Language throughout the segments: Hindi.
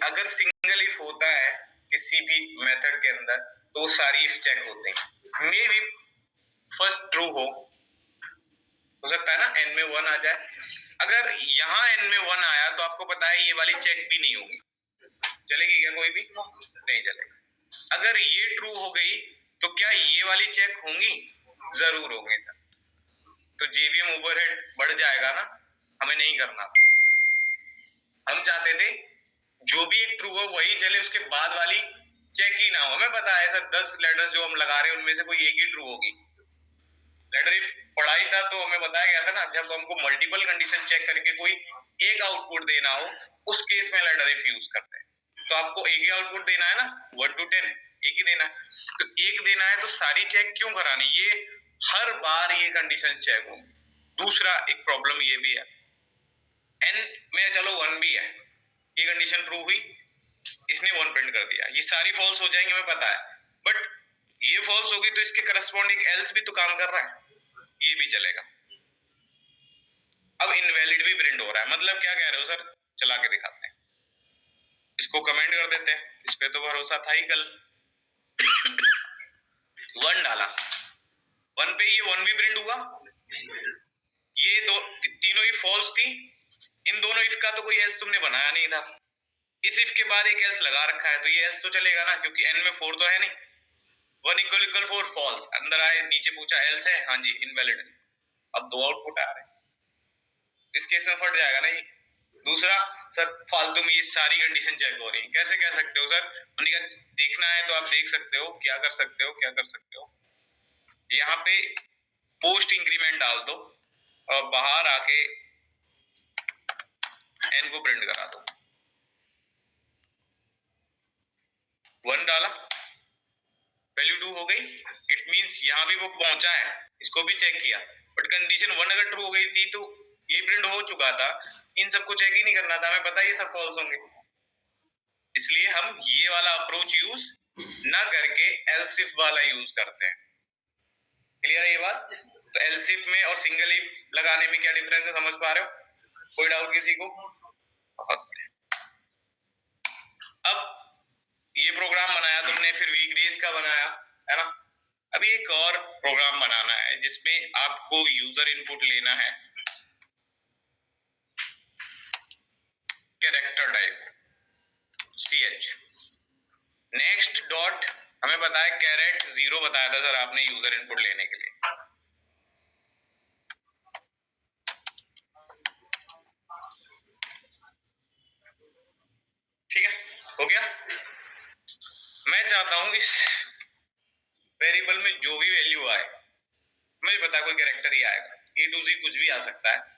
अगर सिंगल इफ होता है किसी भी मेथड के अंदर तो सारी इफ चेक होते हैं। मे बी फर्स्ट ट्रू हो सकता है ना, n में 1 आ जाए। अगर यहाँ n में 1 आया तो आपको पता है ये वाली चेक भी नहीं होगी, चलेगी क्या कोई भी? नहीं चलेगा। अगर ये ट्रू हो गई तो क्या ये वाली चेक होंगी? जरूर होंगे। तो जेवीएम ओवरहेड बढ़ जाएगा ना, हमें नहीं करना। हम चाहते थे जो भी एक ट्रू हो वही चले, उसके बाद वाली चेक ही ना हो। हमें पता है सर 10 लेटर्स जो हम लगा रहे हैं उनमें से कोई एक ही ट्रू होगी। लेटर इफ पढ़ाई था तो हमें बताया गया था ना, जब हमको मल्टीपल कंडीशन चेक करके कोई एक आउटपुट देना हो उस केस में लेटर इफ यूज करते हैं। तो आपको एक ही आउटपुट देना है ना, 1 to 10 एक ही देना है। तो एक देना है तो सारी चेक क्यों करानी? ये हर बार ये कंडीशन चेक हो। दूसरा एक प्रॉब्लम ये भी है, n में चलो 1 भी है, ये कंडीशन ट्रू हुई, इसने 1 प्रिंट कर दिया, ये सारी फॉल्स हो जाएंगे हमें पता है, बट ये फॉल्स होगी तो इसके करस्पॉन्डिंग एल्स भी तो काम कर रहा है, ये भी चलेगा। अब इनवैलिड भी प्रिंट हो रहा है, मतलब क्या कह रहे हो सर? चला के दिखाते हैं, इसको कमेंट कर देते हैं, इस पे तो भरोसा था ही कल। 1 डाला, 1 पे ये 1 भी प्रिंट हुआ, ये दो तीनों ही फॉल्स थी, इन दोनों इफ का तो कोई एल्स तुमने बनाया नहीं था, इस इफ के बाद एक एल्स लगा रखा है तो ये एल्स तो चलेगा ना, क्योंकि n में 4 तो है नहीं। 1 = 4 फॉल्स, अंदर आए नीचे पूछा एल्स है, हाँ जी इनवैलिड। अब दो आउटपुट आ रहे हैं, इस केस में फट जाएगा ना ये। दूसरा, सर फालतू में ये सारी कंडीशन चेक हो रही है, कैसे कह सकते हो सर? उन्होंने कहा देखना है तो आप देख सकते हो, क्या कर सकते हो, क्या कर सकते हो, यहाँ पे पोस्ट इंक्रीमेंट डाल दो और बाहर आके n को प्रिंट करा दो। 1 डाला, वैल्यू 2 हो गई, इट मींस यहाँ भी वो पहुंचा है, इसको भी चेक किया, बट कंडीशन 1 अगर ट्रू हो गई थी तो ये प्रिंट हो चुका था, इन सबको चेक ही नहीं करना था, हमें पता है ये सब फॉल्स होंगे। इसलिए हम ये वाला अप्रोच यूज ना करके एल्स इफ वाला यूज करते हैं। क्लियर है ये बात? तो एल्स इफ में और सिंगल इफ लगाने में क्या डिफरेंस है, समझ पा रहे हो? कोई डाउट किसी को? अब ये प्रोग्राम बनाया तुमने, फिर वीकडेज का बनाया है ना। अभी एक और प्रोग्राम बनाना है जिसमें आपको यूजर इनपुट लेना है character type ch। Next dot, हमें पता है कैरेट 0 बताया था सर आपने यूजर इनपुट लेने के लिए। ठीक है, हो गया। मैं चाहता हूं इस वेरिएबल में जो भी वैल्यू आए, मुझे पता है कोई कैरेक्टर ही आएगा, A to Z कुछ भी आ सकता है।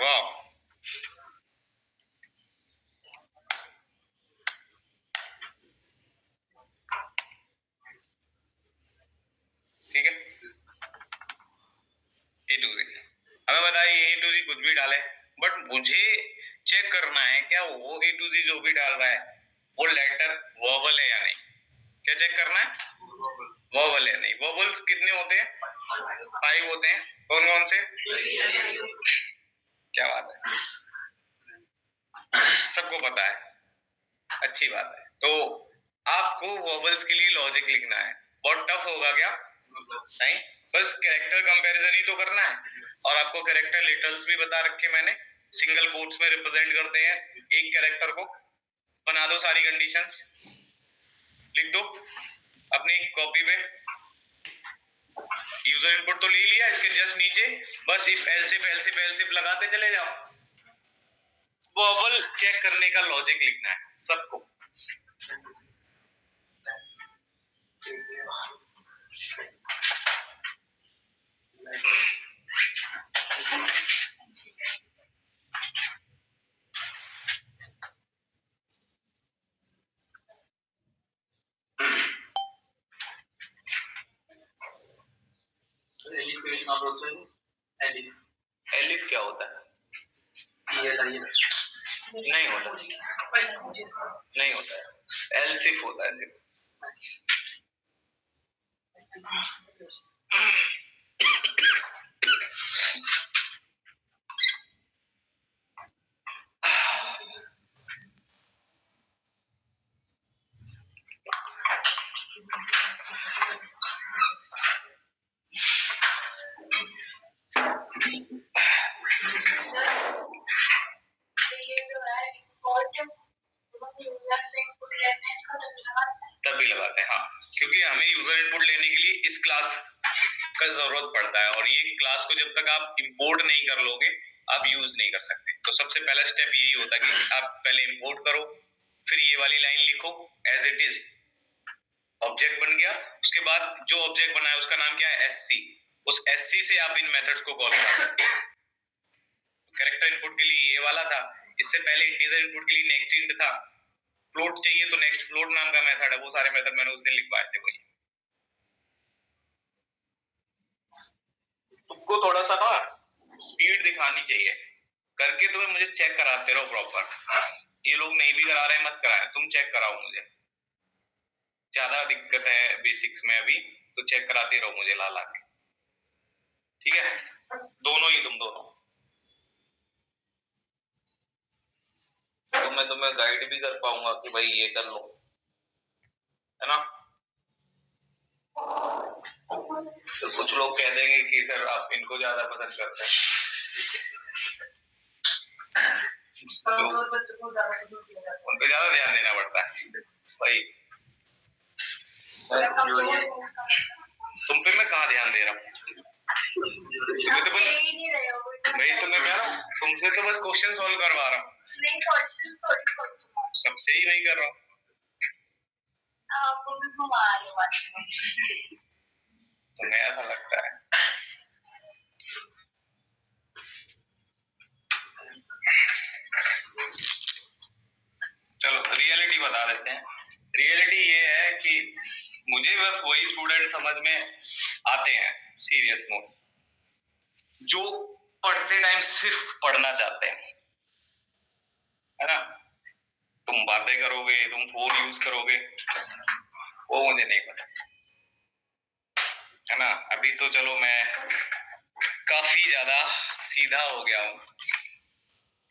वाह, ठीक है, A to Z हमें पता है A to Z कुछ भी डाले, बट मुझे चेक करना है क्या वो A to Z जो भी डाल रहा है वो लेटर वोवल है या नहीं। क्या चेक करना है? वोवल है नहीं। वोवल्स कितने होते हैं? 5 होते हैं। कौन कौन से? क्या बात है, सबको पता है, अच्छी बात है। तो आपको वोवल्स के लिए लॉजिक लिखना है, बहुत टफ होगा क्या? नहीं, बस कैरेक्टर कंपैरिजन ही तो करना है। और आपको कैरेक्टर लेटर्स भी बता रखे मैंने, सिंगल कोट्स में रिप्रेजेंट करते हैं एक कैरेक्टर को। बना दो सारी कंडीशंस, लिख दो अपनी कॉपी पे। यूजर इनपुट तो ले लिया, इसके जस्ट नीचे बस इफ एल्सिफ लगाते चले जाओ। वोवल चेक करने का लॉजिक लिखना है सबको। एलिफ क्या होता है? नहीं होता, नहीं होता है, एल्सिफ होता है सिर्फ। तभी लगाते हैं, हाँ, क्योंकि हमें यूजर इनपुट लेने के लिए इस क्लास का जरूरत पड़ता है, और ये क्लास को जब तक आप इंपोर्ट नहीं कर लोगे आप यूज नहीं कर सकते। तो सबसे पहला स्टेप यही होता है कि आप पहले इंपोर्ट करो, फिर ये वाली लाइन लिखो एज इट इज, ऑब्जेक्ट बन गया। उसके बाद जो ऑब्जेक्ट बना है उसका नाम क्या है, एससी। उस एससी से आप इन मेथड्स को कॉल कर सकते हैं। कैरेक्टर इनपुट के लिए ये वाला था, इससे पहले इंटीजर इनपुट के लिए नेक्स्ट इंट था, फ्लोट चाहिए तो नेक्स्ट फ्लोट नाम का मेथड है। वो सारे मेथड मैंने उस दिन लिखवाए थे। वही तुमको थोड़ा सा ना स्पीड दिखानी चाहिए करके, तुम्हें मुझे चेक कराते रहो प्रॉपर। ये लोग नहीं भी करा रहे मत कराएं, तुम चेक कराओ मुझे। ज्यादा दिक्कत है बेसिक्स में अभी, तो चेक कराते रहो मुझे ला ला के, ठीक है? दोनों ही, तुम दोनों। तो मैं तुम्हें गाइड भी कर पाऊंगा कि भाई ये कर लो, है ना? तो कुछ लोग कह देंगे कि सर आप इनको ज्यादा पसंद करते हैं, उन पे ज्यादा ध्यान देना पड़ता है भाई। तुम पे मैं कहाँ ध्यान दे रहा हूँ? तुम्हें तो बस भाई, तुम्हें कह रहा हूँ, तुमसे तो बस क्वेश्चन सॉल्व करवा रहा हूँ, सबसे ही नहीं कर रहा हूँ। तुम्हें ऐसा लगता है? चलो रियलिटी बता देते हैं। रियलिटी ये है कि मुझे बस वही स्टूडेंट समझ में आते हैं सीरियस मोड, जो पढ़ते टाइम सिर्फ पढ़ना चाहते हैं, है ना? तुम बातें करोगे, तुम फोन यूज करोगे, वो मुझे नहीं पसंद, है ना? अभी तो चलो मैं काफी ज्यादा सीधा हो गया हूँ,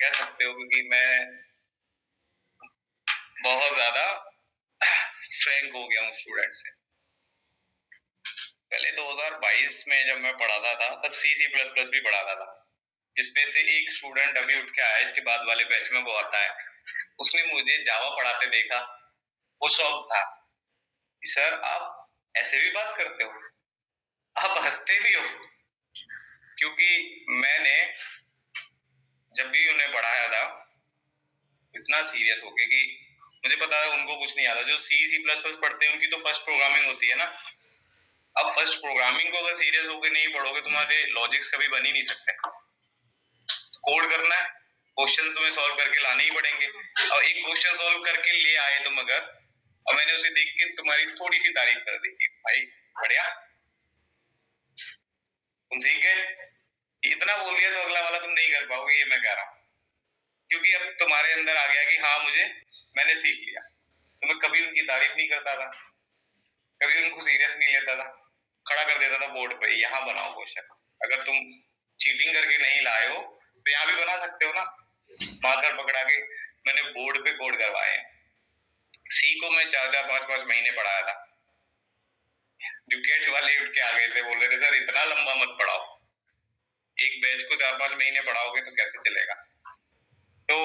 कह सकते हो, क्योंकि मैं बहुत ज्यादा फ्रैंक हो गया हूँ स्टूडेंट से। पहले 2022 में जब मैं पढ़ाता था तब C++ भी पढ़ाता था, जिसमें से एक स्टूडेंट अभी उठ के आया, इसके बाद वाले बैच में वो आता है, उसने मुझे जावा पढ़ाते देखा, वो शौक था कि सर आप ऐसे भी बात करते हो, आप हंसते भी हो। क्योंकि मैंने जब भी उन्हें पढ़ाया था इतना सीरियस होके कि मुझे पता है उनको कुछ नहीं आता। जो C++ पढ़ते हैं उनकी तो फर्स्ट प्रोग्रामिंग होती है ना। अब फर्स्ट प्रोग्रामिंग को अगर सीरियस होकर नहीं पढ़ोगे, तुम्हारे लॉजिक्स कभी बन ही नहीं सकते। कोड करना है, क्वेश्चंस तुम्हें सॉल्व करके लाने ही पड़ेंगे, और एक क्वेश्चन सॉल्व करके ले आए तुम अगर, और मैंने उसे देख के तुम्हारी थोड़ी सी तारीफ कर दी, भाई बढ़िया तुम सीख गए, इतना बोल दिया तो अगला वाला तुम नहीं कर पाओगे, ये मैं कह रहा हूँ। क्योंकि अब तुम्हारे अंदर आ गया कि हाँ मैंने सीख लिया। तो मैं कभी उनकी तारीफ नहीं करता था, कभी उनको सीरियस नहीं लेता था, खड़ा कर देता था बोर्ड पे, यहाँ बनाओ क्वेश्चन। अगर तुम चीटिंग करके नहीं लाए हो तो यहाँ भी बना सकते हो ना, मार्कर पकड़ा के। मैंने बोर्ड पे कोड करवाए हैं। सी को मैं 4-5 महीने पढ़ाया था। ड्यूकेट वाले उठ के आ गए थे, बोल रहे थे सर इतना लंबा मत पढ़ाओ, एक बैच को 4-5 महीने पढ़ाओगे तो कैसे चलेगा। तो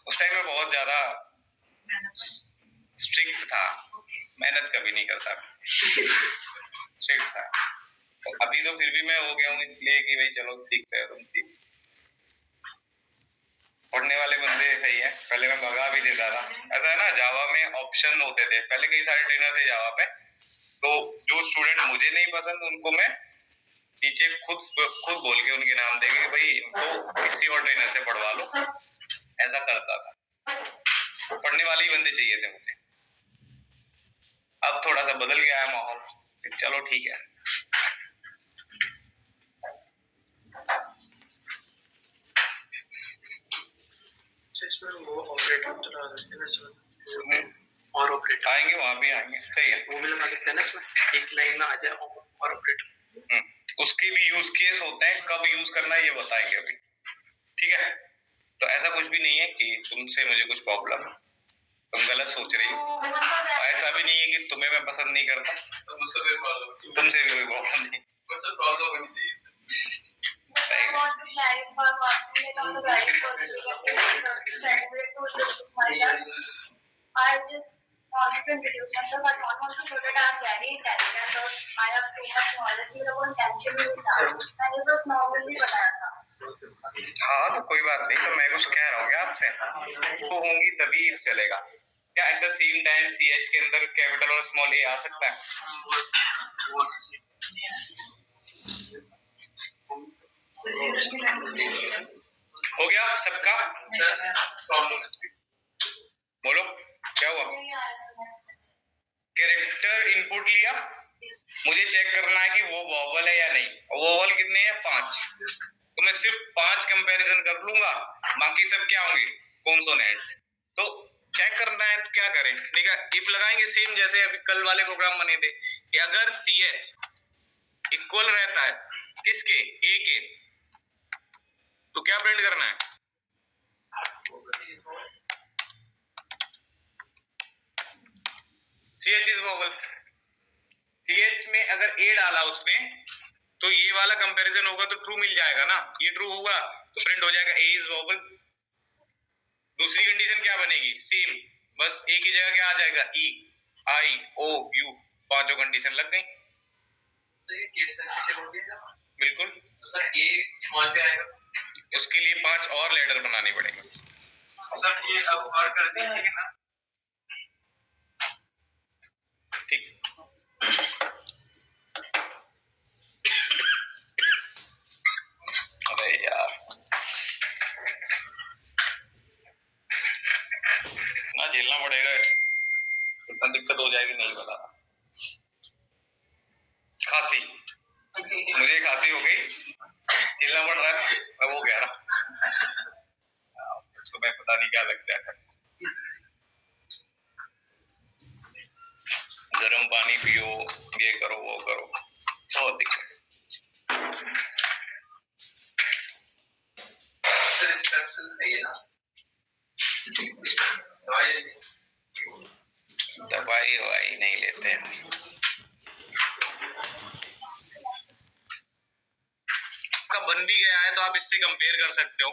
उस टाइम में बहुत ज्यादा स्ट्रिक्ट था, मेहनत कभी नहीं करता, स्ट्रिक्ट था। तो अभी तो फिर भी मैं हो गया हूँ इसलिए कि भाई चलो सीखते हो तुम, सीख। पढ़ने वाले बंदे सही है, पहले मैं भगा भी देता था। ऐसा है ना, जावा में ऑप्शन होते थे, पहले कई सारे ट्रेनर थे जावा पे, तो जो स्टूडेंट मुझे नहीं पसंद उनको मैं नीचे खुद बोल के उनके नाम देंगे, भाई इनको किसी और ट्रेनर से पढ़वा लो, ऐसा करता था। पढ़ने वाले ही बंदे चाहिए थे मुझे। अब थोड़ा सा बदल गया है माहौल, चलो ठीक है। इसमें वो ऑपरेटर चला देते हैं इसमें, और ऑपरेटर आएंगे, वहां भी आएंगे, सही है। वो भी लगा सकते हैं ना इसमें, एक लाइन में आ जाए और ऑपरेटर। उसके भी यूज केस होते हैं, कब यूज करना है ये बताएंगे अभी, ठीक है? तो ऐसा कुछ भी नहीं है कि तुमसे मुझे कुछ प्रॉब्लम, तुम गलत सोच रही हो। ऐसा भी नहीं है कि तुम्हें मैं पसंद नहीं करता, तुमसे भी कोई प्रॉब्लम नहीं, आया तो नॉलेज मेरा कोई टेंशन नहीं था, मैंने बस नॉर्मली बताया था। हाँ तो कोई बात नहीं, तो मैं कुछ कह रहा हूँ क्या आपसे, तो होंगी तभी if चलेगा क्या? At the same time CH के अंदर कैपिटल और स्मॉल a आ सकता है? हो गया सबका? बोलो क्या हुआ? कैरेक्टर इनपुट लिया, मुझे चेक करना है कि वो वोवल है या नहीं। वोवल कितने हैं? 5। तो मैं सिर्फ 5 कंपैरिजन कर लूंगा, बाकी सब क्या होंगे? कॉन्सोनेंट। तो चेक करना है तो क्या करें? ठीक है, इफ लगाएंगे सेम जैसे अभी कल वाले प्रोग्राम बने थे कि अगर CH इक्वल रहता है किसके? A के, तो क्या प्रिंट करना है? CH is vowel. CH में अगर A डाला उसने तो ये वाला कंपैरिजन होगा तो ट्रू मिल जाएगा ना, ये ट्रू होगा तो प्रिंट हो जाएगा A इज वोवल। दूसरी कंडीशन क्या बनेगी? सेम, बस A की जगह क्या आ जाएगा? E, I, O, U, पांचों कंडीशन लग गई। तो ये केस सेंसिटिव हो गया बिल्कुल। तो सर A स्मॉल पे आएगा, उसके लिए 5 और लेटर बनाने पड़ेंगे। सर ये अब और कर दीजिए ना। ठीक, अरे यार ना झेलना पड़ेगा, कितना दिक्कत हो जाएगी नहीं पता। खांसी, मुझे खांसी हो गई, झेलना पड़ रहा है, मैं वो कह रहा तुम्हें पता नहीं क्या लगता है। गर्म पानी पियो, ये करो वो करो, बहुत दिक्कत। दवाई ववाई नहीं लेते हैं। आपका बन भी गया है तो आप इससे कंपेयर कर सकते हो।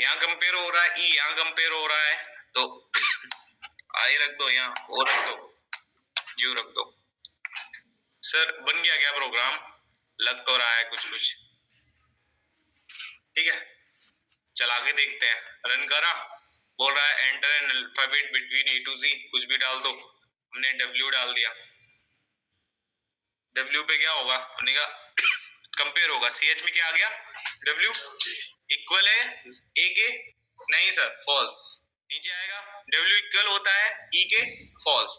यहाँ कंपेयर हो रहा है, ई यहाँ कंपेयर हो रहा है, तो आई रख दो, यहाँ ओ रख दो, यू रख दो। सर बन गया क्या प्रोग्राम? लग तो रहा है कुछ कुछ, ठीक है चला के देखते हैं। रन करा, बोल रहा है enter an alphabet between A to Z, कुछ भी डाल दो। हमने W डाल दिया, W पे क्या होगा? हमने कहा कंपेयर होगा, CH में क्या आ गया? W इक्वल है A के, नहीं सर फॉल्स, नीचे आएगा W इक्वल होता है E के, फॉल्स।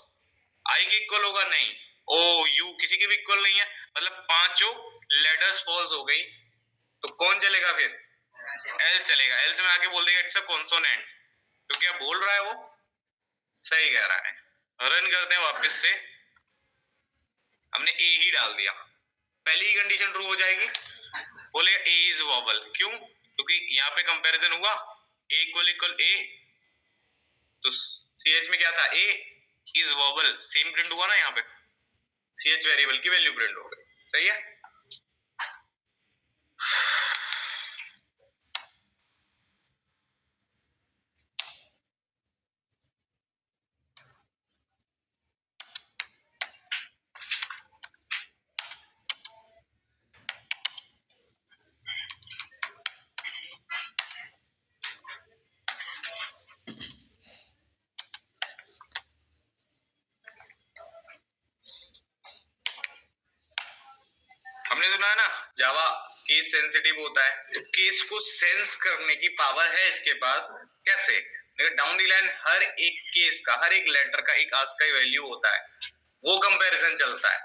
I के इक्वल होगा नहीं, O U किसी के भी इक्वल नहीं है, मतलब पांचों लेटर्स फॉल्स हो गई। तो कौन चलेगा फिर? L चलेगा। L से मैं आके बोल देगा इट्स अ कॉन्सोनेंट, तो क्या बोल रहा है वो? सही कह रहा है। रन करते हैं वापस से, हमने A ही डाल दिया, पहली ही कंडीशन ट्रू हो जाएगी, बोलेगा A इज वोवल। क्यों? क्योंकि यहाँ पे कंपैरिजन हुआ A इक्वल इक्वल A, तो CH में क्या था? A is vowel, same print हुआ ना यहाँ पे, CH वेरिएबल की वैल्यू प्रिंट हो गई। सही है। हमने सुना है ना जावा केस सेंसिटिव होता है, तो केस को सेंस करने की पावर है इसके पास। कैसे? डाउन द लाइन हर एक केस का, हर एक लेटर का एक आस्काई वैल्यू होता है, वो कंपैरिजन चलता है।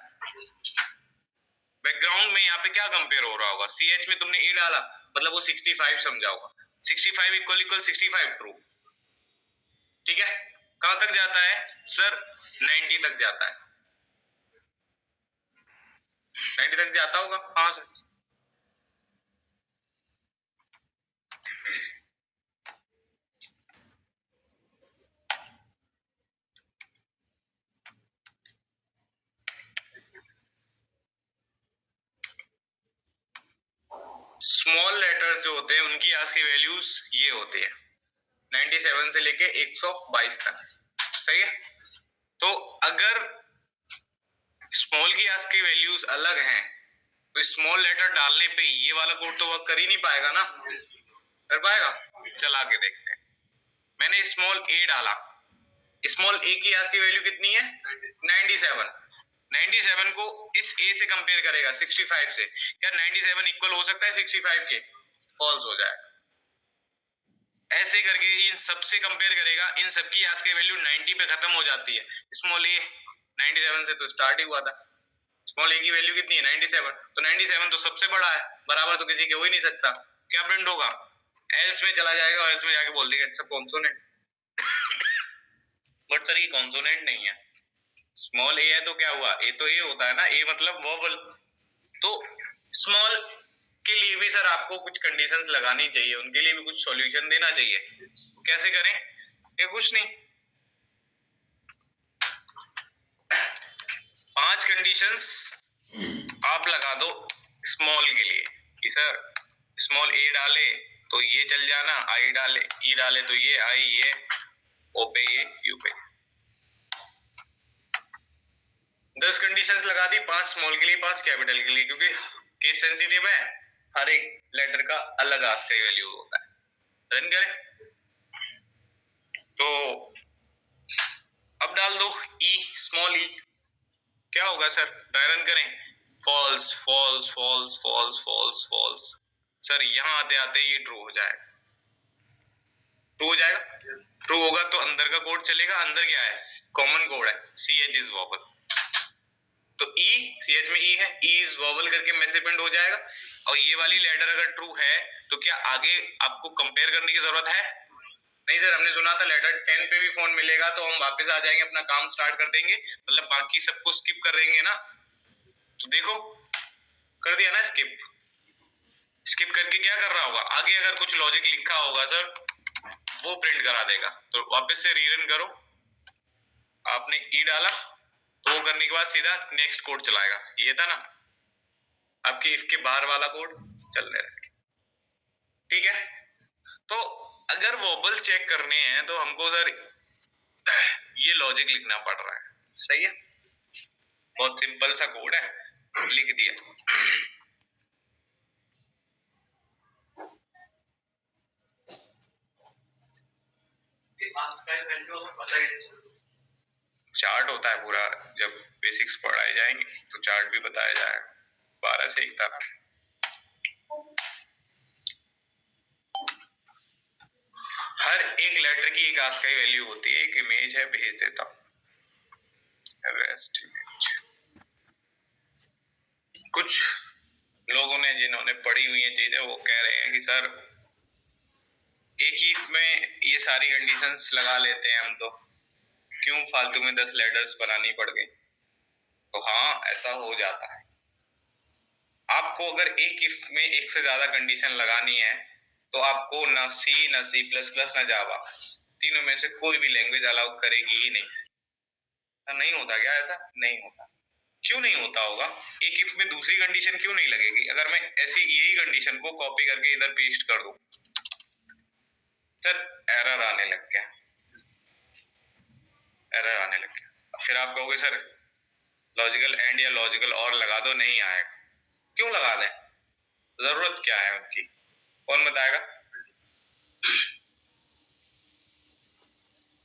बैकग्राउंड में यहाँ पे क्या कंपेयर हो रहा होगा? CH में तुमने A डाला, मतलब वो 65 समझा होगा, 65 इक्वल इक्वल 65 ट्रू, ठीक है। कहां तक जाता है सर? 90 तक जाता है, 90 तक जाता होगा। हाँ सर, स्मॉल लेटर्स जो होते हैं उनकी आज की वैल्यूज ये होती है 97 से लेके 122 तक, सही है। तो अगर स्मॉल की आज की वैल्यूज अलग हैं तो स्मॉल लेटर डालने पे ये वाला कोड तो वर्क कर ही नहीं पाएगा ना, कर पाएगा? चला के देखते हैं। मैंने स्मॉल ए डाला, स्मॉल ए की आज की वैल्यू कितनी है 97। 97 को इस ए से कंपेयर करेगा 65 से, क्या 97 इक्वल हो सकता है 65 के? फॉल्स हो जाएगा। ऐसे करके इन सबसे कंपेयर करेगा, इन सबकी आज की वैल्यू 90 पे खत्म हो जाती है। स्मॉल ए 97 से तो स्टार्ट ही हुआ था, स्मॉल ए की वैल्यू कितनी है 97, तो 97 तो सबसे बड़ा है, बराबर तो किसी के हो ही नहीं सकता। क्या प्रिंट होगा? एल्स में चला जाएगा और एल्स में जाके बोल देगा it's a consonant. But sir ये कॉन्सोनेंट नहीं है, स्मॉल ए है तो क्या हुआ, ए तो ए होता है ना, ए मतलब वोवल। तो स्मॉल के लिए भी सर आपको कुछ कंडीशंस लगानी चाहिए, उनके लिए भी कुछ सॉल्यूशन देना चाहिए। कैसे करें? ये कुछ नहीं, 5 कंडीशंस आप लगा दो स्मॉल के लिए कि सर स्मॉल ए डाले तो ये चल जाना, आई डाले, ई डाले तो ये आई, ये ओ पे ये, क्यू पे। 10 कंडीशंस लगा दी, 5 स्मॉल के लिए 5 कैपिटल के लिए, क्योंकि केस सेंसिटिव है, हर एक लेटर का अलग आस्काई वैल्यू होता है। रन करें तो अब डाल दो ई, स्मॉल ई, क्या होगा सर? रन करें, false false false false false false. Sir यहां आते आते ये ट्रू हो जाएगा, ट्रू हो जाएगा। ट्रू होगा तो अंदर का कोड चलेगा, अंदर क्या है? कॉमन कोड है, सी एच इज वॉवल। तो ई, सी एच में ई है, ई इज वॉवल करके मैसेज प्रिंट हो जाएगा। और ये वाली लेटर अगर ट्रू है तो क्या आगे आपको कंपेयर करने की जरूरत है? नहीं सर, हमने सुना था लेटर 10 पे भी फोन मिलेगा तो हम वापस आ जाएंगे, अपना काम स्टार्ट कर देंगे, मतलब बाकी सबको स्किप कर देंगे ना। तो देखो कर दिया ना स्किप, स्किप करके क्या कर रहा होगा, आगे अगर कुछ लॉजिक लिखा होगा सर वो प्रिंट करा देगा। तो वापस से रीरन करो, आपने ई डाला तो वो करने के बाद सीधा नेक्स्ट कोड चलाएगा, ये था ना आपके इफ के बाहर वाला कोड चलने रहे, ठीक है। तो अगर वोबल चेक करने हैं तो हमको सर ये लॉजिक लिखना पड़ रहा है, सही है। बहुत सिंपल सा कोड है, लिख दिया। चार्ट होता है पूरा, जब बेसिक्स पढ़ाए जाएंगे तो चार्ट भी बताया जाएगा 12 से 1 तक। हर एक लेटर की एक आस्काई वैल्यू होती है, एक इमेज है, भेज देता हूं रेस्ट इमेज। कुछ लोगों ने जिन्होंने पढ़ी हुई है चीजें वो कह रहे हैं कि सर एक ही में ये सारी कंडीशंस लगा लेते हैं हम, तो क्यों फालतू में 10 लेटर्स बनानी पड़ गई? तो हाँ ऐसा हो जाता है। आपको अगर एक इफ में एक से ज्यादा कंडीशन लगानी है तो आपको ना सी, ना सी प्लस प्लस, ना जावा, तीनों में से कोई भी लैंग्वेज अलाउ करेगी ही नहीं। नहीं होता क्या ऐसा? नहीं होता। क्यों नहीं होता होगा? एक इफ में दूसरी कंडीशन क्यों नहीं लगेगी? अगर मैं ऐसी यही कंडीशन को कॉपी करके इधर पेस्ट कर दूं, सर एरर आने लग गया, एरर आने लग गया। फिर आप कहोगे सर लॉजिकल एंड या लॉजिकल और लगा दो, नहीं आएगा। क्यों लगा दें? जरूरत क्या है उनकी? कौन बताएगा?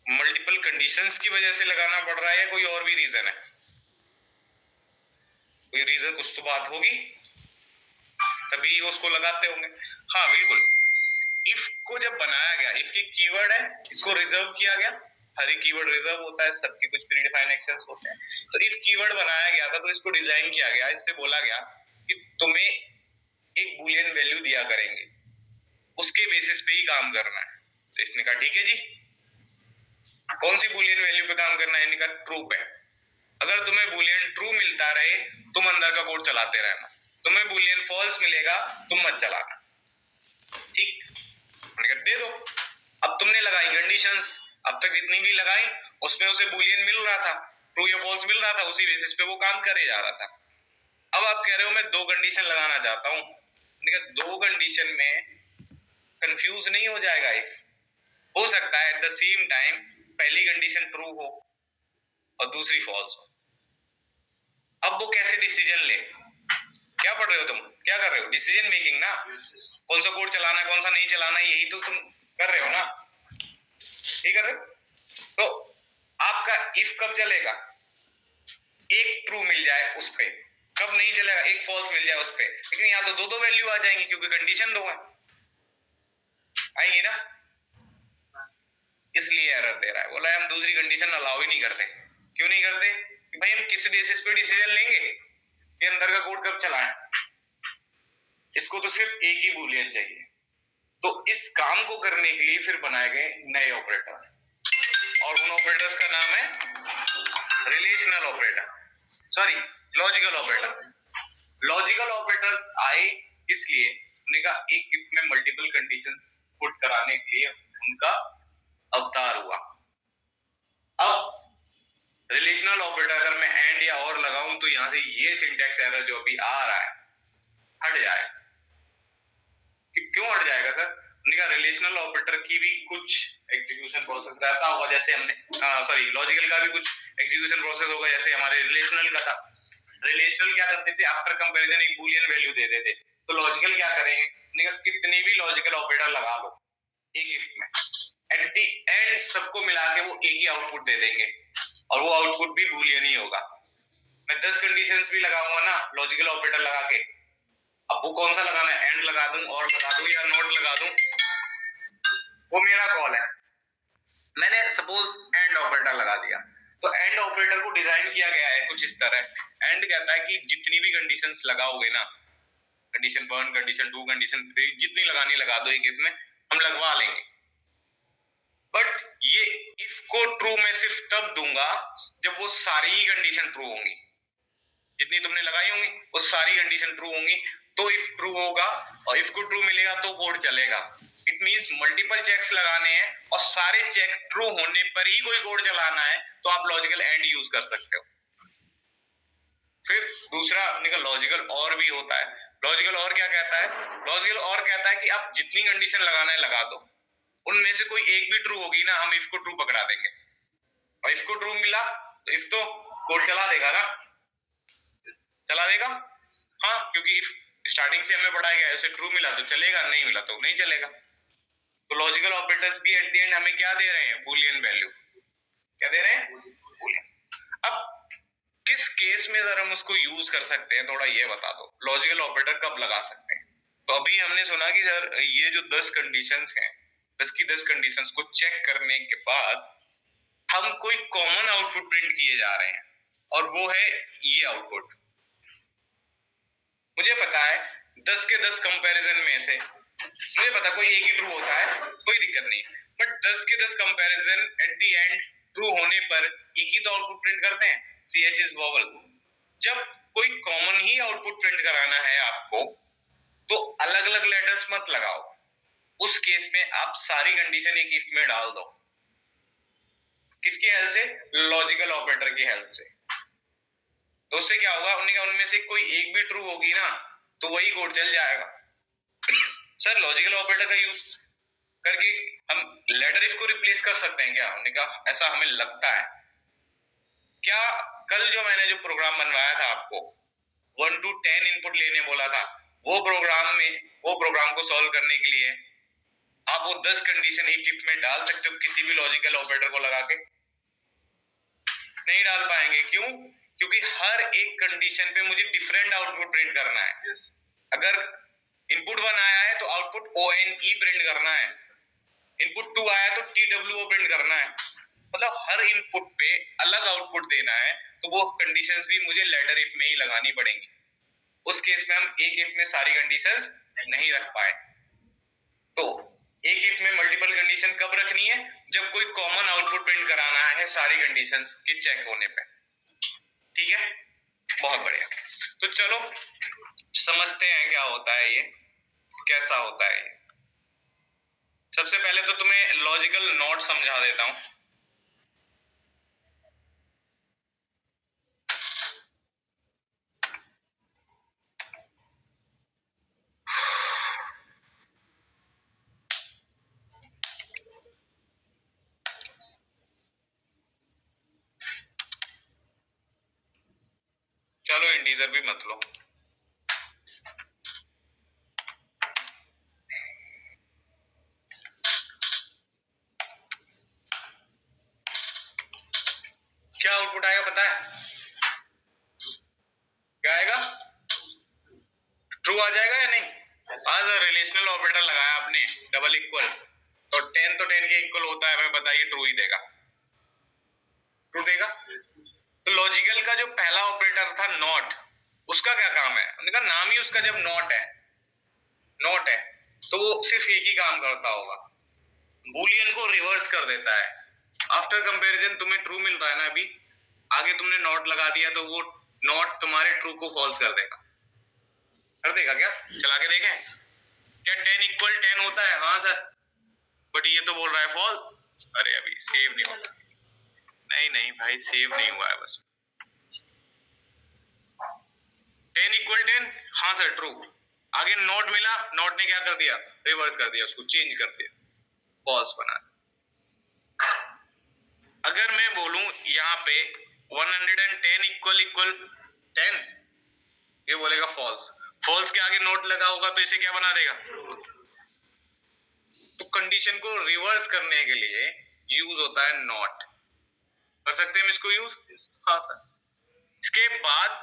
मल्टीपल कंडीशंस की वजह से लगाना पड़ रहा है या कोई और भी रीजन है? कोई रीजन, कुछ तो बात होगी तभी उसको लगाते होंगे। हाँ बिल्कुल, इफ को जब बनाया गया, इफ की कीवर्ड है, इसको रिजर्व किया गया, हर एक कीवर्ड रिजर्व होता है, सबके कुछ प्रीडिफाइंड एक्शंस होते हैं। तो इफ कीवर्ड बनाया गया था तो इसको डिजाइन किया गया, इससे बोला गया कि तुम्हें एक बूलियन वैल्यू दिया करेंगे, उसके बेसिस पे ही काम करना है। तो इसने कहा ठीक है जी, कौन सी बूलियन वैल्यू पे काम करना है? इनका ट्रू पे। अगर तुम्हें बूलियन ट्रू मिलता रहे तुम अंदर का कोड चलाते रहना, तुम्हें बूलियन फॉल्स मिलेगा तुम मत चलाना, ठीक? दे दो। अब तुमने लगाई कंडीशंस, अब तक जितनी भी लगाई उसमें उसे बूलियन मिल रहा था, ट्रू या फॉल्स मिल रहा था, उसी बेसिस पे वो काम करे जा रहा था। अब आप कह रहे हो मैं 2 कंडीशन लगाना चाहता हूं, दो कंडीशन में कंफ्यूज नहीं हो जाएगा। इफ हो सकता है एट द सेम टाइम पहली कंडीशन ट्रू हो और दूसरी फॉल्स हो। अब वो कैसे डिसीजन ले? क्या पढ़ रहे हो तुम, क्या कर रहे हो? डिसीजन मेकिंग ना, कौन सा कोड चलाना है कौन सा नहीं चलाना है, यही तो तुम कर रहे हो ना, यही कर रहे हो। तो आपका इफ कब चलेगा? एक ट्रू मिल जाए उस पे। कब नहीं चलेगा? एक फॉल्स मिल जाए उस पे। लेकिन यहाँ तो दो दो वैल्यू आ जाएंगी क्योंकि कंडीशन दो है, आएंगी ना, इसलिए एरर दे रहा है। बोला हम दूसरी कंडीशन अलाउ ही नहीं करते। क्यों नहीं करते? कि भाई हम किस बेसिस पे डिसीजन लेंगे कि अंदर का कोड कब चलाएं? इसको तो सिर्फ एक ही बूलियन चाहिए। तो इस काम को करने के लिए फिर बनाए गए नए ऑपरेटर्स, और उन ऑपरेटर्स का नाम है relational operator, sorry logical operator. Logical operators आए इसलिए उन्होंने कहा एक इफ में मल्टीपल कंडीशंस पुट कराने के लिए उनका अवतार हुआ। अब रिलेशनल ऑपरेटर अगर मैं एंड या और लगाऊं तो यहां से ये सिंटैक्स एरर जो अभी आ रहा है हट जाए। क्यों हट जाएगा सर? उनका रिलेशनल ऑपरेटर की भी कुछ एग्जीक्यूशन प्रोसेस रहता होगा, जैसे हमने सॉरी लॉजिकल का भी कुछ एग्जीक्यूशन प्रोसेस होगा जैसे हमारे रिलेशनल का था। रिलेशनल क्या करते थे? आफ्टर कंपैरिजन एक बूलियन वैल्यू देते थे। तो लॉजिकल क्या करेंगे? कितने भी लॉजिकल ऑपरेटर लगा लो एक इफ में, एट द एंड सबको मिला के वो एक ही आउटपुट दे देंगे और वो आउटपुट भी बूलियन ही होगा। मैं 10 कंडीशंस भी लगाऊंगा ना लॉजिकल ऑपरेटर लगा के, अब वो कौन सा लगाना है? एंड लगा दूं, और लगा दूं, या नोट लगा दूं, वो मेरा कॉल है। मैंने सपोज एंड ऑपरेटर लगा दिया, तो एंड ऑपरेटर को डिजाइन किया गया है कुछ इस तरह। एंड कहता है कि जितनी भी कंडीशंस लगाओगे ना, कंडीशन 1 कंडीशन 2 कंडीशन 3 जितनी लगानी लगा दो एक इफ में, हम लगवा लेंगे। बट ये इफ को ट्रू मैं सिर्फ तब दूंगा जब वो सारी ही कंडीशन ट्रू होंगी, जितनी तुमने लगाई होंगी वो सारी कंडीशन ट्रू होंगी, तो इफ ट्रू होगा, और इफ को ट्रू मिलेगा तो कोड चलेगा। इट मींस मल्टीपल चेक्स लगाने हैं और सारे चेक ट्रू होने पर ही कोई कोड चलाना है, तो आप लॉजिकल एंड यूज कर सकते हो। फिर दूसरा निकल लॉजिकल और भी होता है। लॉजिकल और क्या कहता है? लॉजिकल और कहता है कि आप जितनी कंडीशन लगाना है लगा दो, उनमें से कोई एक भी ट्रू होगी ना, हम इफ को ट्रू पकड़ा देंगे, और इफ को ट्रू मिला तो इफ तो कोड चला देगा ना, चला देगा। हाँ, क्योंकि इफ स्टार्टिंग से हमें पढ़ाया गया है, उसे ट्रू मिला तो चलेगा, नहीं मिला तो नहीं चलेगा। तो लॉजिकल ऑपरेटर्स भी एट द एंड हमें क्या दे रहे हैं? Boolean value. क्या दे रहे हैं? बूलियन। अब किस केस में जरा हम उसको यूज कर सकते हैं, थोड़ा ये बता दो। लॉजिकल ऑपरेटर कब लगा सकते हैं? तो अभी हमने सुना कि सर ये जो 10 कंडीशंस हैं, 10 की 10 कंडीशंस को चेक करने के बाद हम कोई कॉमन आउटपुट प्रिंट किए जा रहे हैं, और वो है ये आउटपुट। मुझे पता है 10 के 10 कंपैरिजन में से मुझे पता कोई एक ही ट्रू होता है, कोई दिक्कत नहीं, बट 10 के 10 comparison at the end true होने पर एक ही तो आउटपुट प्रिंट करते हैं, CH इज वोवल। जब कोई कॉमन ही आउटपुट प्रिंट कराना है आपको, तो अलग अलग लेटर्स मत लगाओ। उस केस में आप सारी कंडीशन एक इफ में डाल दो। किसकी हेल्प से? लॉजिकल ऑपरेटर की हेल्प से। तो उससे क्या होगा? उनमें से कोई एक भी ट्रू होगी ना, तो वही कोड चल जाएगा। सर लॉजिकल ऑपरेटर का यूज करके हम लेटर इफ को रिप्लेस कर सकते हैं क्या? उन्होंने कहा ऐसा हमें लगता है। क्या कल जो मैंने जो प्रोग्राम बनवाया था आपको 1 to 10 इनपुट लेने बोला था, वो प्रोग्राम को सॉल्व करने के लिए आप वो 10 कंडीशन एक इफ में डाल सकते हो किसी भी लॉजिकल ऑपरेटर को लगा के? नहीं डाल पाएंगे। क्यों? क्योंकि हर एक कंडीशन पे मुझे डिफरेंट आउटपुट प्रिंट करना है। अगर इनपुट 1 आया है तो आउटपुट ONE प्रिंट करना है, इनपुट 2 आया तो TWO प्रिंट करना है। मतलब हर इनपुट पे अलग आउटपुट देना है, तो वो कंडीशंस भी मुझे लेटर इफ में ही लगानी पड़ेंगी। उस केस में हम एक इफ में सारी कंडीशंस नहीं रख पाए। तो एक इफ में मल्टीपल कंडीशन कब रखनी है? जब कोई कॉमन आउटपुट प्रिंट कराना है सारी कंडीशंस के चेक होने पे। ठीक है, बहुत बढ़िया। तो चलो समझते हैं क्या होता है ये, कैसा होता है ये। सबसे पहले तो तुम्हें लॉजिकल नॉट समझा देता हूं। चलो इंटीजर भी मत लो। क्या आउटपुट आएगा पता है? क्या आएगा? ट्रू आ जाएगा या नहीं? आज रिलेशनल ऑपरेटर लगाया आपने डबल इक्वल, तो 10 तो 10 के इक्वल होता है, हमें बताइए ट्रू ही देगा। ट्रू देगा। तो लॉजिकल का जो पहला ऑपरेटर था नॉट, उसका क्या काम है? हमने कहा नाम ही उसका जब नॉट है तो वो सिर्फ एक ही काम करता होगा, बूलियन को रिवर्स कर देता है। आफ्टर कंपैरिजन तुम्हें ट्रू मिल रहा है ना, अभी आगे तुमने नॉट लगा दिया तो वो नॉट तुम्हारे ट्रू को फॉल्स कर देगा। क्या? चला के देखें क्या 10 इक्वल 10 होता है? हाँ सर, बट ये तो बोल रहा है फॉल्स। अरे अभी सेव नहीं हुआ। नहीं भाई, सेव नहीं हुआ है बस। 10 इक्वल 10, हाँ सर ट्रू। आगे नॉट मिला, नॉट ने क्या कर दिया? रिवर्स कर दिया, उसको चेंज कर दिया, फॉल्स बना। अगर मैं बोलूं यहाँ पे 110 इक्वल 10, ये बोलेगा फॉल्स। फॉल्स के आगे नोट लगा होगा तो इसे क्या बना देगा? तो कंडीशन को रिवर्स करने के लिए यूज होता है नॉट। कर सकते हैं हम इसको यूज? हाँ सर। इसके बाद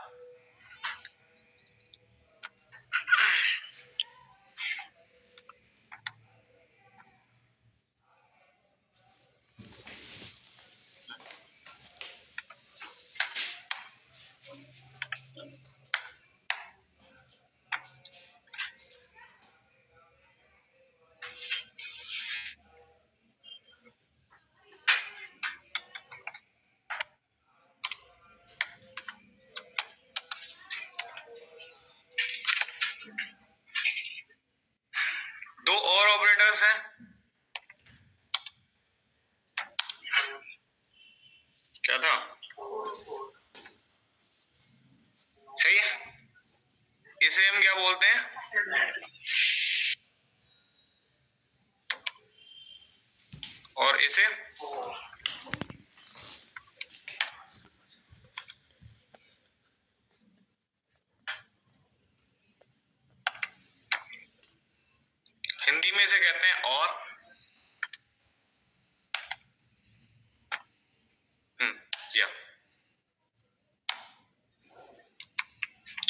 दो और ऑपरेटर्स हैं। क्या था? सही है। इसे हम क्या बोलते हैं? और इसे हिंदी में इसे कहते हैं और। या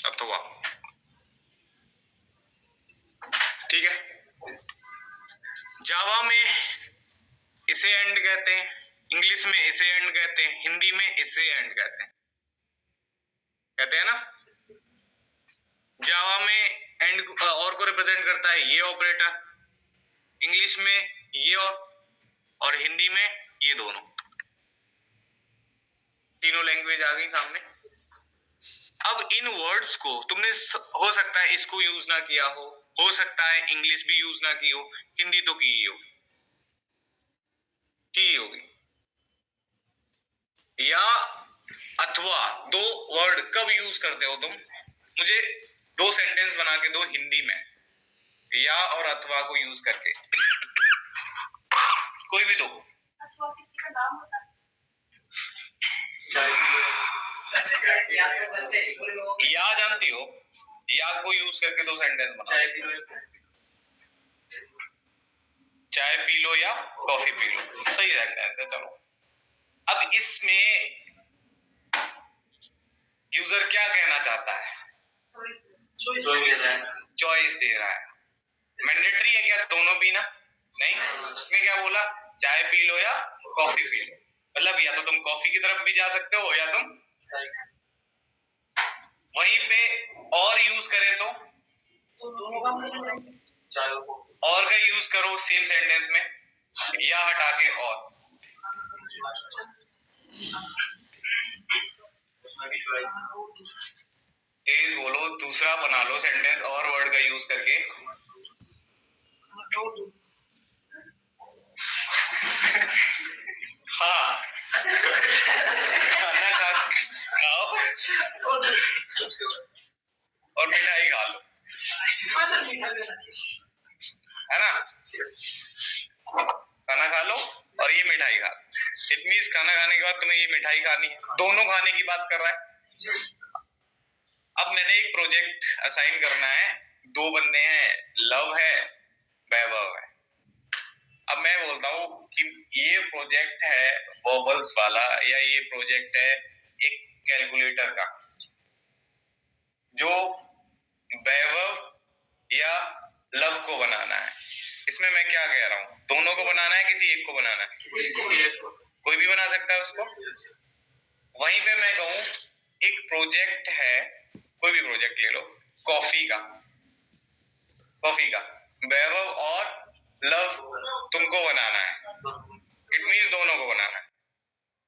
अथवा। ठीक है। जावा में इसे एंड कहते हैं, इंग्लिश में इसे एंड कहते हैं, हिंदी में इसे एंड कहते हैं ना। जावा में एंड और को रिप्रेजेंट करता है ये ऑपरेटर, इंग्लिश में ये और हिंदी में ये दोनों। तीनों लैंग्वेज आ गई सामने। अब इन वर्ड्स को तुमने हो सकता है इसको यूज ना किया हो सकता है इंग्लिश भी यूज ना की हो, हिंदी तो की होगी। या अथवा दो वर्ड कब यूज करते हो तुम? मुझे दो सेंटेंस बना के दो हिंदी में या और अथवा को यूज करके, कोई भी दो। अथवा किसी का नाम होता है? या जानती हो, या को यूज करके दो सेंटेंस बनाओ। चाय पी लो या कॉफी पी लो, सही रहता है। चलो अब इसमें यूजर क्या कहना चाहता है? चॉइस दे रहा है। मैंडेटरी है क्या दोनों पीना? नहीं। उसने क्या बोला? चाय पी लो या कॉफी पी लो। मतलब या तो तुम कॉफी की तरफ भी जा सकते हो या तुम वहीं पे और यूज करें तो और का यूज करो सेम सेंटेंस में, या हटा के और। तेज बोलो, दूसरा बना लो सेंटेंस और वर्ड का यूज करके। हाँ खाना खाओ और मिठाई खा लो, है ना। खाना खा लो और ये मिठाई खा लो। इट मींस खाना खाने के बाद तुम्हें ये मिठाई खानी है। दोनों खाने की बात कर रहा है। अब मैंने एक प्रोजेक्ट असाइन करना है, दो बंदे हैं, लव है, वैभव है। अब मैं बोलता हूँ कि ये प्रोजेक्ट है वर्बल्स वाला या ये प्रोजेक्ट है एक कैलकुलेटर का, जो वैभव या लव को बनाना है। इसमें मैं क्या कह रहा हूँ, दोनों को बनाना है, किसी एक को बनाना है? कोई भी बना सकता है उसको। वहीं पे मैं कहूँ एक प्रोजेक्ट है, कोई भी प्रोजेक्ट ले लो, कॉफी का, वैभव और लव तुमको बनाना है, इट मींस दोनों को बनाना है।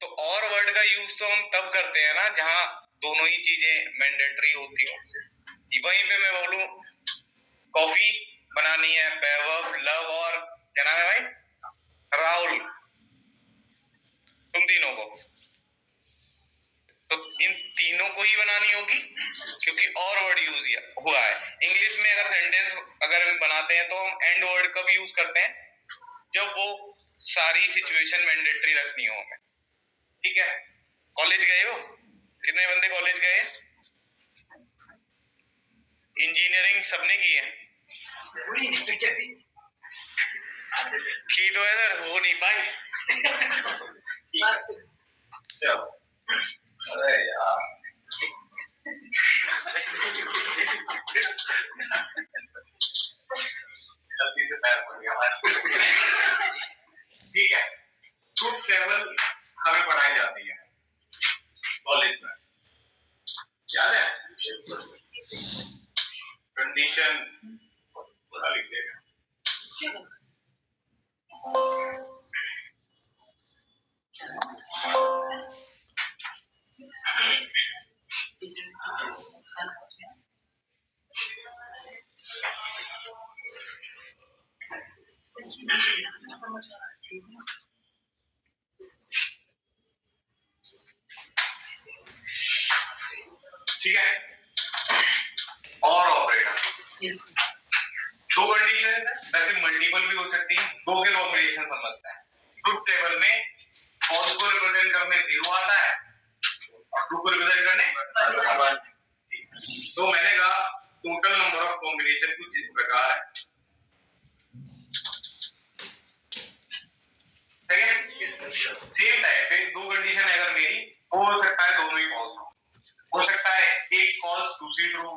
तो और वर्ड का यूज तो हम तब करते हैं ना जहां दोनों ही चीजें मैंडेटरी होती हो। वहीं पे मैं बोलूं कॉफी बनानी है वैभव, लव और क्या नाम है भाई, राहुल, तुम तीनों को, तो इन तीनों को ही बनानी होगी क्योंकि और वर्ड यूज हुआ है। इंग्लिश में अगर सेंटेंस अगर हम बनाते हैं तो हम एंड वर्ड कब यूज करते हैं, जब वो सारी सिचुएशन मैंडेटरी रखनी हो हमें। ठीक है, कॉलेज गए हो, कितने बंदे कॉलेज गए? इंजीनियरिंग सबने की है, की तो है सर, हो नहीं पाई। चलो, अरे यार गलती से पैर पड़ गया। ठीक है, ट्रूथ टेबल हमें पढ़ाई जाती है कॉलेज में, याद है? कंडीशन पूरा लिख देगा। ठीक है, और ऑपरेटर दो कंडीशन है, वैसे मल्टीपल भी हो सकती है, दो के कॉम्बिनेशन समझते हैं। ट्रूथ टेबल में फॉल्स को रिप्रेजेंट करने 0 आता है और ट्रू को रिप्रेजेंट करने 1। तो मैंने कहा टोटल नंबर ऑफ कॉम्बिनेशन कुछ इस प्रकार है, ठीक है। सेम टाइप पे दो कंडीशन अगर मेरी हो सकता है दोनों ही फॉल्स हो सकता है एक फॉल्स दूसरी ट्रू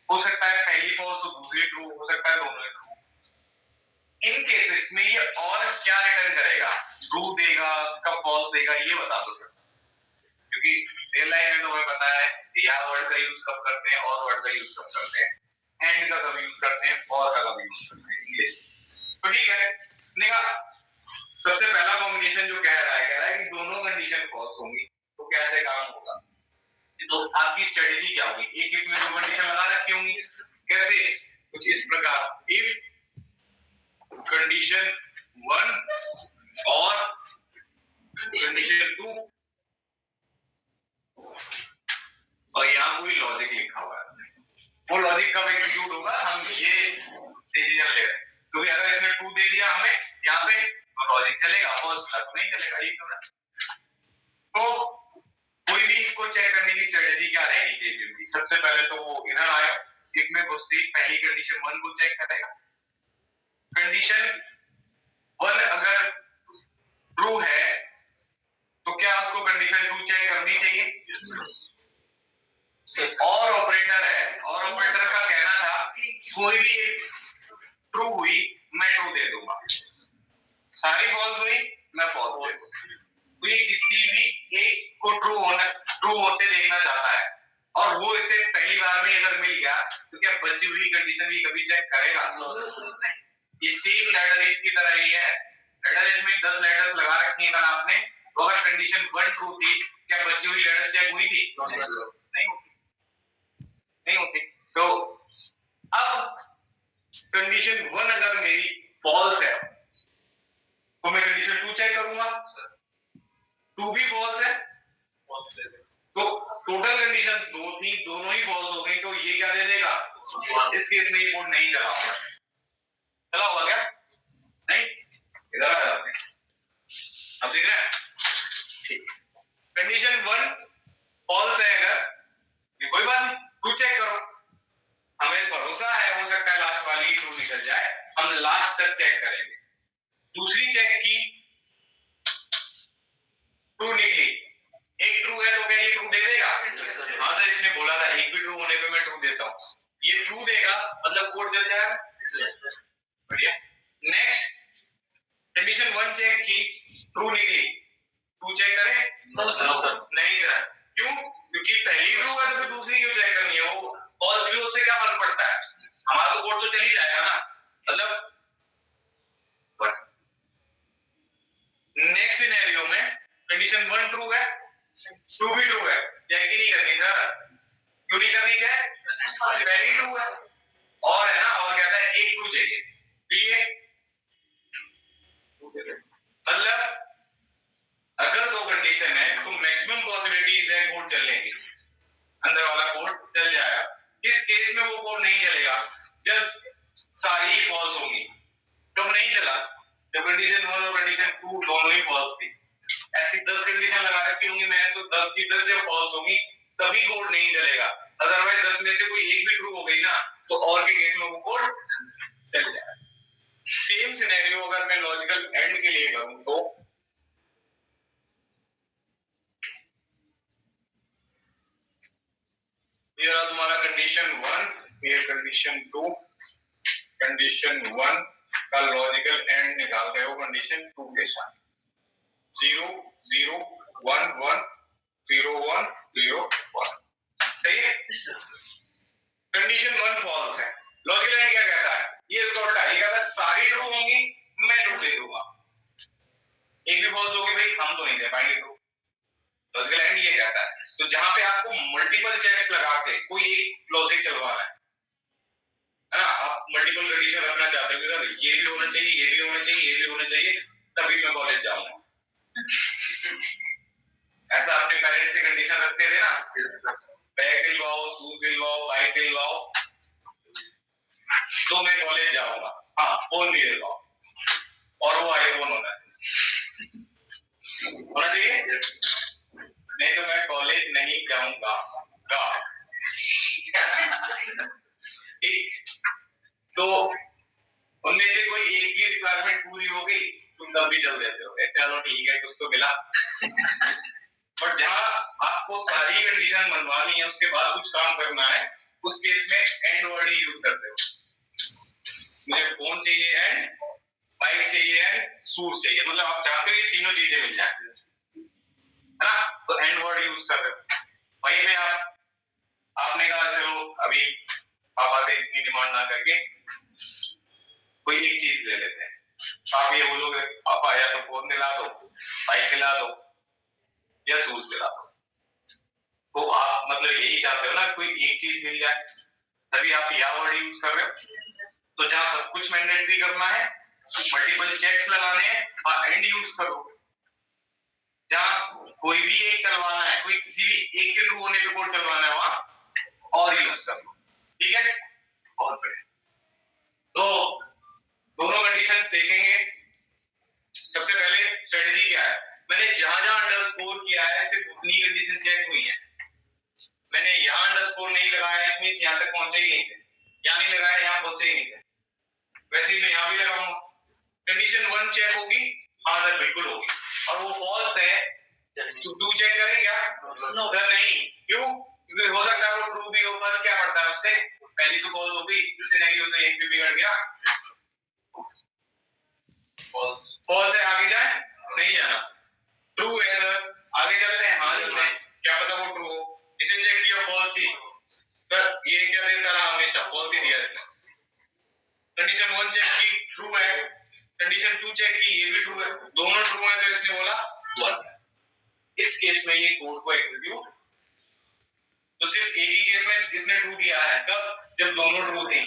हो सकता है पहली फॉल्स तो दूसरी ट्रू हो सकता है दोनों ही ट्रू। इन केसेस में ये और क्या रिटर्न करेगा, ट्रू देगा कब फॉल्स देगा, ये बता दो सर, क्योंकि रियल लाइफ में तो हमें पता है या वर्ड का यूज कब करते हैं और वर्ड का यूज कब करते हैं, एंड का कब यूज करते हैं और का कब यूज करते हैं इंग्लिश। तो ठीक है, देखा सबसे पहला कॉम्बिनेशन जो कह रहा है कि दोनों कंडीशन फॉल्स होंगी, तो कैसे काम होगा, तो आपकी स्ट्रेटेजी क्या होगी, एक में दो कंडीशन लगा रखी होंगी, कैसे, कुछ इस प्रकार, इफ कंडीशन 1 और कंडीशन 2 और यहाँ कोई लॉजिक लिखा हुआ है, वो लॉजिक कब एग्जीक्यूट होगा, हम ये डिसीजन ले रहे हैं, क्योंकि अगर इसने 2 दे दिया हमें यहाँ पे तो लॉजिक चलेगा, फॉल्स तो नहीं चलेगा, ये क्यों ना। तो कोई भी इसको चेक करने की स्ट्रेटेजी क्या रहेगी जेबीएम की, सबसे पहले तो वो इधर आया, इसमें घुसते ही पहली कंडीशन 1 को चेक करेगा, कंडीशन 1 अगर ट्रू है तो क्या उसको कंडीशन 2 चेक करनी चाहिए, और ऑपरेटर है, और ऑपरेटर का कहना था कोई भी ट्रू हुई मैं ट्रू दे दूंगा, सारी फॉल्स हुई मैं फॉल्स दे दूंगा। तो ये किसी भी एक को ट्रू होते देखना चाहता है, और वो इसे पहली बार में अगर मिल गया तो क्या बची हुई कंडीशन भी कभी चेक करेगा? ये सेम लैडर लिस्ट की तरह ही है, लैडर लिस्ट में 10 लेटर्स लगा रखी हैं, अगर आपने तो अगर कंडीशन 1 ट्रू थी क्या बची हुई लेटर चेक हुई थी? नहीं होती। तो अब कंडीशन 1 अगर मेरी फॉल्स है तो मैं कंडीशन 2 चेक करूंगा, 2 भी फॉल्स है तो टोटल कंडीशन 2 थी, दोनों ही फॉल्स हो गई, तो ये क्या दे देगा, इस केस में ये कोड नहीं चला होगा, चला होगा क्या? नहीं, इधर आ जाते हैं, अब देख रहे हैं, ठीक, कंडीशन 1 फॉल्स है अगर, कोई बात नहीं, 2 चेक लास्ट तक चेक करेंगे। दूसरी चेक की ट्रू निकली, एक ट्रू है तो क्या ये ट्रू दे देगा? हाँ सर इसने बोला था एक भी ट्रू होने पे मैं ट्रू देता हूँ, ये ट्रू देगा मतलब कोड चल जाएगा। बढ़िया। नेक्स्ट कंडीशन 1 चेक की ट्रू निकली, ट्रू चेक करें? नहीं सर, क्यों? क्योंकि पहली ट्रू है तो फिर दूसरी क्यों चेक करनी है? वो फॉल्स भी, उससे क्या फर्क पड़ता है, हमारा तो कोड तो चल ही जाएगा ना। मतलब नेक्स्ट सिनेरियो में कंडीशन 1 ट्रू है, 2 भी ट्रू है, चेक ही नहीं करनी सर। क्यों नहीं करनी? क्या पहली ट्रू है और है ना, और कहता है एक ट्रू चाहिए, ये मतलब अगर दो कंडीशन है तो मैक्सिमम पॉसिबिलिटीज है कोड चलने की, अंदर वाला कोड चल जाएगा। इस केस में वो कोड नहीं चलेगा जब सारी फॉल्स होंगी, जब नहीं चला जब कंडीशन 1 और कंडीशन 2 दोनों ही फॉल्स थी। ऐसी 10 कंडीशन लगा रखी होंगी मैंने तो 10 की 10 जब फॉल्स होगी तभी कोड नहीं चलेगा, अदरवाइज 10 में से कोई एक भी ट्रू हो गई ना तो और के केस में वो कोड चल जाएगा। सेम सिनेरियो अगर मैं लॉजिकल एंड के लिए करूं तो ये रहा तुम्हारा कंडीशन 1, ये कंडीशन 2, कंडीशन 1 का लॉजिकल एंड निकाल रहे हो कंडीशन 2 के साथ 0 0 1 1 0 1 0 1, सही है। कंडीशन 1 फॉल्स है, लॉजिकल एंड क्या कहता है? ये इसका उल्टा, ये कहता है सारी ट्रू होंगी मैं ट्रू दे दूंगा, एक भी फॉल्स होगी भाई हम तो नहीं दे पाएंगे ट्रू। लॉजिकल एंड ये कहता है। तो जहां पे आपको मल्टीपल चेक्स लगा के कोई एक लॉजिक चलवाना है ना, आप मल्टीपल कंडीशन रखना चाहते हो सर ये भी होना चाहिए, ये भी होना चाहिए, ये भी होना चाहिए, तभी मैं कॉलेज जाऊंगा। ऐसा अपने पेरेंट्स से कंडीशन रखते थे ना, बैग दिलवाओ, शूज दिलवाओ, बाइक दिलवाओ तो मैं कॉलेज जाऊंगा, हाँ फोन भी दिलवाओ और वो आईफोन होना चाहिए, नहीं तो मैं कॉलेज नहीं जाऊंगा। तो उनमें से कोई एक भी रिक्वायरमेंट पूरी हो गई तुम तब भी चल देते हो, चलो ठीक है कुछ तो मिला। बट जहां आपको सारी कंडीशन मनवानी है उसके बाद कुछ काम करना है, उस केस में एंड वर्ड ही यूज करते हो। मुझे फोन चाहिए एंड, बाइक चाहिए एंड, शूज चाहिए, मतलब आप चाहते हो ये तीनों चीजें मिल जाए, है ना, तो एंड वर्ड यूज कर रहे हो। वहीं पे आपने कहा चलो अभी पापा से इतनी डिमांड ना करके कोई एक चीज ले लेते हैं, आप ये बोलोगे पापा या तो फोन दिला दो, बाइक दिला दो या शूज दिला दो, तो आप मतलब यही चाहते हो ना कोई एक चीज मिल जाए, तभी आप या वर्ड यूज कर रहे हो। तो जहां सब कुछ मैंडेटरी करना है, मल्टीपल चेक्स लगाने हैं और एंड यूज करो। जहां कोई भी एक चलवाना है, कोई किसी भी एक के ट्रू होने पे कोड चलवाना है वहां और यूज कर लो, ठीक है। और तो दोनों कंडीशंस देखेंगे। सबसे पहले स्ट्रेटजी क्या है, मैंने जहां जहां अंडरस्कोर किया है सिर्फ उतनी कंडीशन चेक हुई है, मैंने यहां अंडरस्कोर नहीं लगाया है मींस यहां तक पहुंचे ही नहीं थे, यहां नहीं लगाया यहां पहुंचे ही नहीं थे, वैसे ही मैं यहां भी लगाऊंगा। कंडीशन 1 चेक होगी, हाँ सर बिल्कुल होगी, और वो फॉल्स है तो 2 चेक करें क्या? सर नहीं, क्यों? क्योंकि हो सकता है वो ट्रू भी हो, पर क्या पड़ता है उससे, पहली तो फॉल्स हो गई, सिनेरियो तो एक भी बिगड़ गया, फॉल्स है आगे जाए नहीं जाना, ट्रू है सर आगे चलते हैं, हाँ चलते हैं, क्या पता वो ट्रू हो, इसे चेक किया फॉल्स थी, सर ये क्या देता रहा हमेशा फॉल्स ही दिया इसने। कंडीशन 1 चेक की ट्रू है, कंडीशन 2 चेक की ये भी ट्रू है, दोनों ट्रू है तो इसने बोला 1। इस केस में ये कोड को एग्जीक्यूट, तो सिर्फ एक ही केस में इसने ट्रू दिया है, कब? जब दोनों ट्रू थी।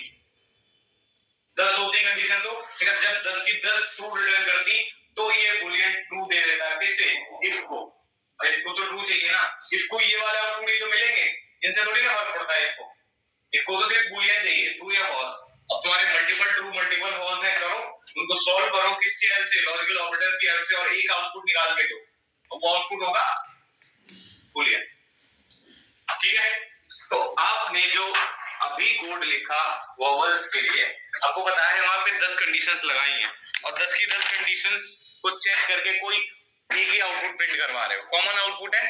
10 होती कंडीशन तो जब 10 की 10 ट्रू रिटर्न करती तो ये बूलियन ट्रू दे देता है, किसे? इफ को, इफ को तो ट्रू चाहिए ना, इफ को ये वाला और ट्रू तो मिलेंगे, इनसे थोड़ी ना फर्क पड़ता है, इफ को तो सिर्फ बूलियन चाहिए, ट्रू या फॉल्स। अब तुम्हारे मल्टीपल ट्रू मल्टीपल फॉल्स है, करो उनको सॉल्व करो, किसके हेल्प से? लॉजिकल ऑपरेटर्स की हेल्प से, और एक आउटपुट निकाल के दो, वो आउटपुट होगा बूलियन, ठीक है। तो आपने जो अभी कोड लिखा वॉवल्स के लिए, आपको पता है वहां पे 10 कंडीशंस लगाई हैं और 10 की 10 कंडीशंस को चेक करके कोई एक ही आउटपुट प्रिंट करवा रहे हो, कॉमन आउटपुट है,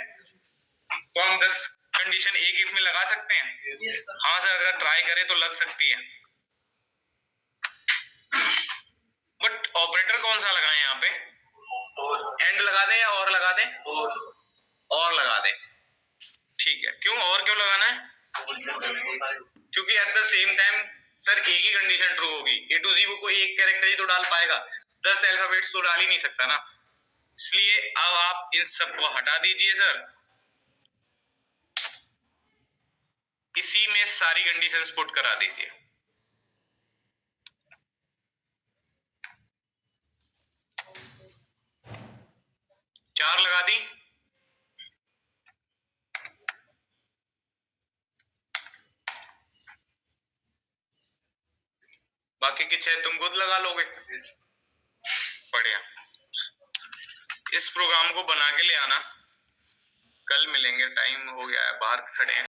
तो हम 10 कंडीशन एक इफ में लगा सकते हैं। Yes, sir. हाँ सर, अगर ट्राई करें तो लग सकती है, बट ऑपरेटर कौन सा लगाएं यहाँ पे? एंड लगा दें या और लगा दें? और लगा दें, ठीक है। क्यों और क्यों लगाना है? क्योंकि at the same time sir एक ही कंडीशन ट्रू होगी, ए टू जी वो कोई एक कैरेक्टर ही तो डाल पाएगा, 10 अल्फाबेट्स तो डाल ही नहीं सकता ना, इसलिए अब आप इन सबको हटा दीजिए सर, इसी में सारी कंडीशंस पुट करा दीजिए। चार लगा दी, बाकी की 6 तुम खुद लगा लोगे। बढ़िया, इस प्रोग्राम को बना के ले आना, कल मिलेंगे, टाइम हो गया है, बाहर खड़े हैं।